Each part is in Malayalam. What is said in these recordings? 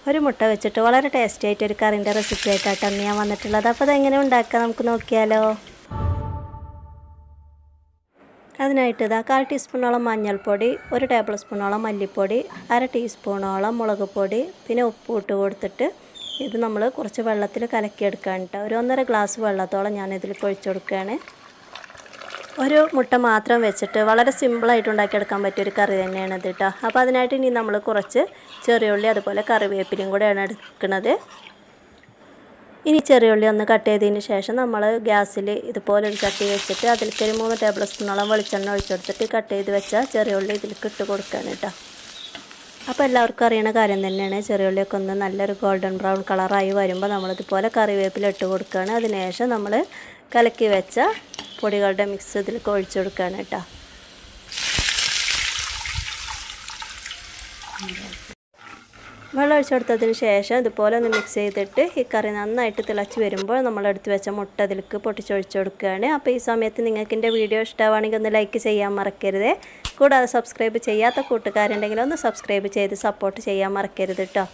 ഒരു മുട്ട വെച്ചിട്ട് വളരെ ടേസ്റ്റി ആയിട്ട് ഒരു കറിൻ്റെ റെസിപ്പി ആയിട്ടാണ് ഞാൻ വന്നിട്ടുള്ളത്. അപ്പോൾ അതെങ്ങനെ ഉണ്ടാക്കാം നമുക്ക് നോക്കിയാലോ. അതിനായിട്ട് ഇതാ 1/4 ടീസ്പൂണോളം മഞ്ഞൾപ്പൊടി, 1 ടേബിൾ സ്പൂണോളം മല്ലിപ്പൊടി, 1/2 ടീസ്പൂണോളം മുളക് പൊടി, പിന്നെ ഉപ്പ് ഇട്ട് കൊടുത്തിട്ട് ഇത് നമ്മൾ കുറച്ച് വെള്ളത്തിൽ കലക്കിയെടുക്കാൻ കേട്ടോ. ഒരു 1.5 ഗ്ലാസ് വെള്ളത്തോളം ഞാനിതിൽ ഒഴിച്ചു കൊടുക്കുകയാണ്. ഒരു മുട്ട മാത്രം വെച്ചിട്ട് വളരെ സിമ്പിളായിട്ട് ഉണ്ടാക്കിയെടുക്കാൻ പറ്റിയൊരു കറി തന്നെയാണ് ഇത് കേട്ടോ. അപ്പോൾ അതിനായിട്ട് ഇനി നമ്മൾ കുറച്ച് ചെറിയ ഉള്ളി അതുപോലെ കറിവേപ്പിലയും കൂടെയാണ് എടുക്കുന്നത്. ഇനി ചെറിയ ഉള്ളി ഒന്ന് കട്ട് ചെയ്തതിന് ശേഷം നമ്മൾ ഗ്യാസിൽ ഇതുപോലെ ഒരു ചട്ടി വെച്ചിട്ട് അതിലേക്ക് ഒരു 3 ടേബിൾ സ്പൂണോളം വെളിച്ചെണ്ണ ഒഴിച്ചെടുത്തിട്ട് കട്ട് ചെയ്ത് വെച്ച ചെറിയ ഉള്ളി ഇതിലേക്ക് ഇട്ട് കൊടുക്കുകയാണ് കേട്ടോ. അപ്പോൾ എല്ലാവർക്കും അറിയുന്ന കാര്യം തന്നെയാണ്. ചെറിയ ഉള്ളിയൊക്കെ ഒന്ന് നല്ലൊരു ഗോൾഡൻ ബ്രൗൺ കളറായി വരുമ്പോൾ നമ്മളിതുപോലെ കറിവേപ്പില ഇട്ട് കൊടുക്കുകയാണ്. അതിനുശേഷം നമ്മൾ കലക്കി വെച്ച പൊടികളുടെ മിക്സ് ഇതിലേക്ക് ഒഴിച്ചു കൊടുക്കുകയാണ് കേട്ടോ. വെള്ളം ഒഴിച്ചു കൊടുത്തതിന് ശേഷം ഇതുപോലെ ഒന്ന് മിക്സ് ചെയ്തിട്ട് ഈ കറി നന്നായിട്ട് തിളച്ച് വരുമ്പോൾ നമ്മളെടുത്ത് വെച്ച മുട്ട അതിലേക്ക് പൊട്ടിച്ചൊഴിച്ചു കൊടുക്കുകയാണ്. അപ്പോൾ ഈ സമയത്ത് നിങ്ങൾക്ക് എൻ്റെ വീഡിയോ ഇഷ്ടമാണെങ്കിൽ ഒന്ന് ലൈക്ക് ചെയ്യാൻ മറക്കരുത്. കൂടാതെ സബ്സ്ക്രൈബ് ചെയ്യാത്ത കൂട്ടുകാരുണ്ടെങ്കിൽ ഒന്ന് സബ്സ്ക്രൈബ് ചെയ്ത് സപ്പോർട്ട് ചെയ്യാൻ മറക്കരുത് കേട്ടോ.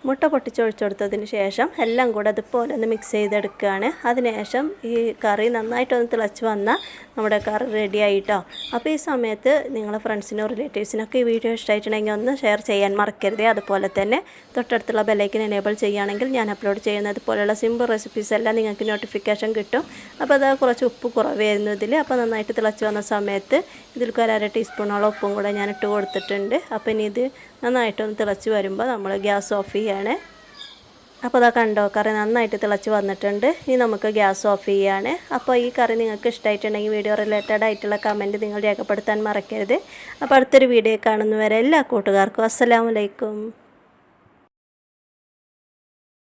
മുട്ട പൊട്ടിച്ചൊഴിച്ചു കൊടുത്തതിന് ശേഷം എല്ലാം കൂടെ അതുപോലെ ഒന്ന് മിക്സ് ചെയ്തെടുക്കുകയാണ്. അതിനുശേഷം ഈ കറി നന്നായിട്ടൊന്ന് തിളച്ച് വന്നാൽ നമ്മുടെ കറി റെഡി ആയിട്ടോ. അപ്പോൾ ഈ സമയത്ത് നിങ്ങളുടെ ഫ്രണ്ട്സിനോ റിലേറ്റീവ്സിനൊക്കെ ഈ വീഡിയോ ഇഷ്ടമായിട്ടുണ്ടെങ്കിൽ ഒന്ന് ഷെയർ ചെയ്യാൻ മറക്കരുത്. അതുപോലെ തന്നെ തൊട്ടടുത്തുള്ള ബെല്ലൈക്കൻ എനേബിൾ ചെയ്യുകയാണെങ്കിൽ ഞാൻ അപ്ലോഡ് ചെയ്യുന്നത് പോലെയുള്ള സിമ്പിൾ റെസിപ്പീസ് എല്ലാം നിങ്ങൾക്ക് നോട്ടിഫിക്കേഷൻ കിട്ടും. അപ്പോൾ അത് കുറച്ച് ഉപ്പ് കുറവായിരുന്നു ഇതിൽ. അപ്പോൾ നന്നായിട്ട് തിളച്ച് വന്ന സമയത്ത് ഇതിലേക്ക് 1/2 ടീസ്പൂണോളം ഉപ്പും കൂടെ ഞാൻ ഇട്ട് കൊടുത്തിട്ടുണ്ട്. അപ്പോൾ ഇനി ഇത് നന്നായിട്ടൊന്ന് തിളച്ച് വരുമ്പോൾ നമ്മൾ ഗ്യാസ് ഓഫ് ചെയ്യാണ്. അപ്പോൾ അതാ കണ്ടോ, കറി നന്നായിട്ട് തിളച്ച് വന്നിട്ടുണ്ട്. ഇനി നമുക്ക് ഗ്യാസ് ഓഫ് ചെയ്യാണ്. അപ്പോൾ ഈ കറി നിങ്ങൾക്ക് ഇഷ്ടമായിട്ടുണ്ടെങ്കിൽ വീഡിയോ റിലേറ്റഡ് ആയിട്ടുള്ള കമൻറ്റ് നിങ്ങൾ രേഖപ്പെടുത്താൻ മറക്കരുത്. അപ്പോൾ അടുത്തൊരു വീഡിയോ കാണുന്നവരെ എല്ലാ കൂട്ടുകാർക്കും അസ്സലാമു അലൈക്കും.